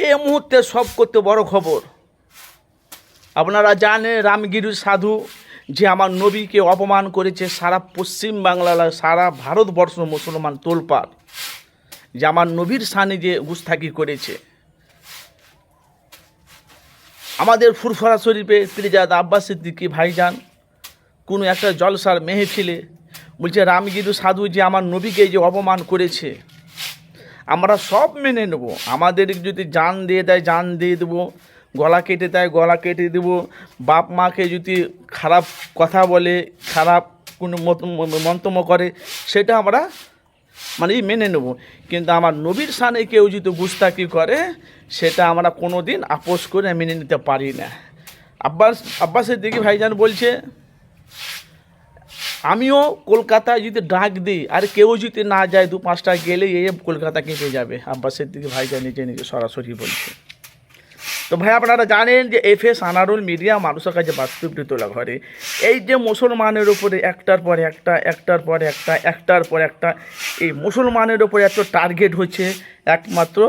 এই মুহূর্তে সব করতে বড় খবর, আপনারা জানেন রামগিরি সাধু যে আমার নবীকে অপমান করেছে, সারা পশ্চিম বাংলা সারা ভারতবর্ষ মুসলমান তোলপাড়, যে আমার নবীর সানে যে গুস্তাকি করেছে। আমাদের ফুরফুরা শরীফে পীরজাদা আব্বাস সিদ্দিকী ভাইজান কোনো একটা জলসার মেহফিলে বলছে রামগিরি সাধু যে আমার নবীকে যে অপমান করেছে, আমরা সব মেনে নেব। আমাদের যদি জান দিয়ে দেয় জান দিয়ে দেবো, গলা কেটে দেয় গলা কেটে দেব, বাপ মাকে যদি খারাপ কথা বলে, খারাপ কোনো মন্তব্য করে, সেটা আমরা মেনে নেব। কিন্তু আমার নবীর সানে কেউ যদি গুস্তাকি করে, সেটা আমরা কোনো দিন আপোষ করে মেনে নিতে পারি না। আব্বাস সিদ্দিকী ভাইজান বলছে, আমিও কলকাতায় যদি ডাক দিই আর কেউ যদি না যায়, 2-5টা গেলে এই কলকাতা কেঁপে যাবে। আব্বাস সিদ্দিকী ভাইজান নিজে সরাসরি বলছে। তো ভাই আপনারা জানেন যে FS আনারুল মিডিয়া মানুষের কাছে বাস্তবটি তোলা ঘরে, এই যে মুসলমানের উপরে একটার পর একটা এই মুসলমানের উপরে এত টার্গেট হচ্ছে একমাত্র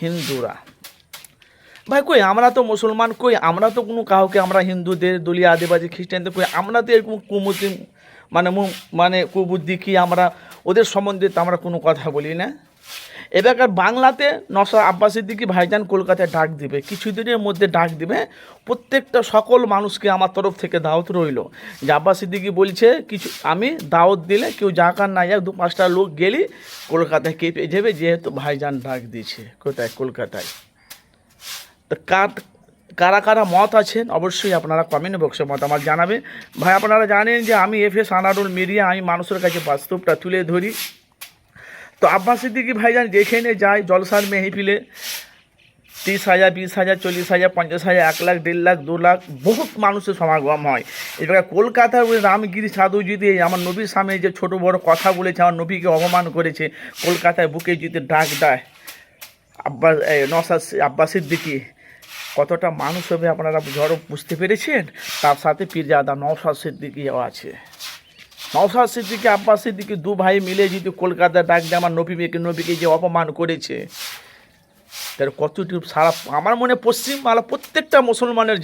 হিন্দুরা। ভাই কই আমরা তো মুসলমান, কই আমরা তো কোনো কাউকে আমরা হিন্দুদের দলীয় আদিবাসী খ্রিস্টানদের কই আমরা তো এরকম কুমতি কুবুদ্ধি কি আমরা ওদের সম্বন্ধে তো আমরা কোনো কথা বলি না। এবার বাংলাতে আব্বাস সিদ্দিকী ভাইজান কলকাতায় ডাক দিবে, কিছুদিনের মধ্যে ডাক দিবে। প্রত্যেকটা সকল মানুষকে আমার তরফ থেকে দাওয়াত রইল যে আব্বাস সিদ্দিকী বলছে কিছু আমি দাওয়াত দিলে কেউ যাক আর না যাক, 2-5টা লোক গেলে কলকাতায় কেঁপে যাবে, যেহেতু ভাইজান ডাক দিয়েছে। কোথায়? কলকাতায়। তো কারা কারা মত আছেন অবশ্যই আপনারা কমেন্ট বক্সে মতামত জানাবেন। ভাই আপনারা জানেন যে আমি FS আনারুল মিডিয়া, আমি মানুষের কাছে বাস্তবটা তুলে ধরি। তো আব্বাস সিদ্দিকী ভাইজান যেখানে যায় জলসার মেহফিলে 30,000, 20,000, 40,000, 50,000, 1 লাখ, 1.5 লাখ, 2 লাখ বহুত মানুষের সমাগম হয়। এবার কলকাতার ওই রামগিরি সাধু যদি আমার নবীর সামনে যে ছোট বড় কথা বলেছে, আমার নবীকে অপমান করেছে, কলকাতায় বুকে যদি ডাক দেয় আব্বাস সিদ্দিকী, কতটা মানুষ হবে আপনারা বুঝতে পেরেছেন। তার সাথে পীরজাদা নওশাদ সিদ্দিকীও আছে। নওশাদ সিদ্দিকী আব্বাস সিদ্দিকী 2 ভাই মিলে যদি কলকাতায় ডাক দেয় আমার নবীকে যে অপমান করেছে, তার কতটুকু সারা আমার মনে পশ্চিম বাংলা প্রত্যেকটা মুসলমানের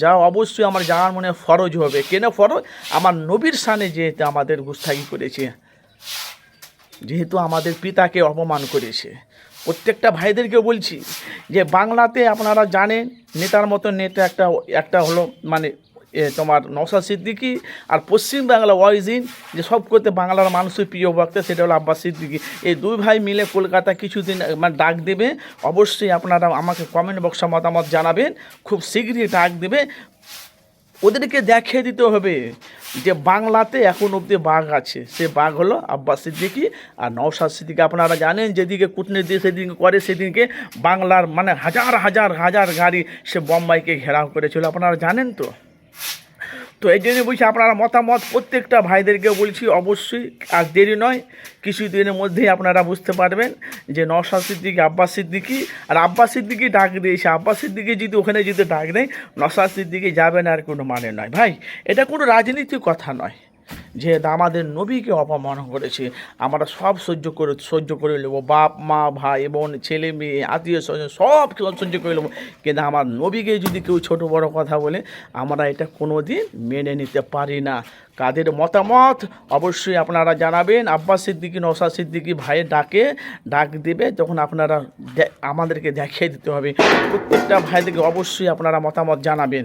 যা অবশ্যই আমার যাওয়ার মনে ফরজ হবে। কেন ফরজ? আমার নবীর সানে যেহেতু আমাদের গুস্তাকি করেছে, যেহেতু আমাদের পিতাকে অপমান করেছে। প্রত্যেকটা ভাইদেরকে বলছি যে বাংলাতে আপনারা জানেন নেতার মতো নেতা একটা হলো তোমার নওশাদ সিদ্দিকী, আর পশ্চিম বাংলা ওয়াইজিন যে সব করতে বাংলার মানুষের প্রিয় বক্তা, সেটা হলো আব্বাস সিদ্দিকী। এই 2 ভাই মিলে কলকাতা কিছুদিন ডাক দেবে। অবশ্যই আপনারা আমাকে কমেন্ট বক্সে মতামত জানাবেন। খুব শীঘ্রই ডাক দেবে। ওদেরকে দেখিয়ে দিতে হবে যে বাংলাতে এখন অবধি বাঘ আছে, সে বাঘ হলো আব্বাস সিদ্দিকী আর নওশাদ সিদ্দিকী। আপনারা জানেন যেদিকে কূটনীতি সেদিকে করে, সেদিনকে বাংলার হাজার হাজার হাজার গাড়ি সে বোম্বাইকে ঘেরাও করেছিল, আপনারা জানেন তো। তো এই জন্য বলছি আপনারা মতামত প্রত্যেকটা ভাইদেরকে বলছি, অবশ্যই আর দেরি নয়, কিছুদিনের মধ্যেই আপনারা বুঝতে পারবেন যে নওশাদ সিদ্দিকী আব্বাস সিদ্দিকী, আর আব্বাস সিদ্দিকী ডাক দিয়েছে। আব্বাস সিদ্দিকী যদি ওখানে যদি ডাক দেয়, নওশাদ সিদ্দিকী যাবেন আর কোনো মানে নয়। ভাই এটা কোনো রাজনীতির কথা নয়, যে আমাদের নবীকে অপমান করেছে আমরা সব সহ্য করে নেবো, বাপ মা ভাই বোন ছেলে মেয়ে আত্মীয় স্বজন সব সহ্য করে নেবো। কিন্তু আমার নবীকে যদি কেউ ছোট বড় কথা বলে, আমরা এটা কোনো দিন মেনে নিতে পারি না। কাদের মতামত অবশ্যই আপনারা জানাবেন। আব্বাস সিদ্দিকী নওশাদ সিদ্দিকী ভাইয়ের ডাক দেবে, তখন আপনারা আমাদেরকে দেখিয়ে দিতে হবে। প্রত্যেকটা ভাইদেরকে অবশ্যই আপনারা মতামত জানাবেন।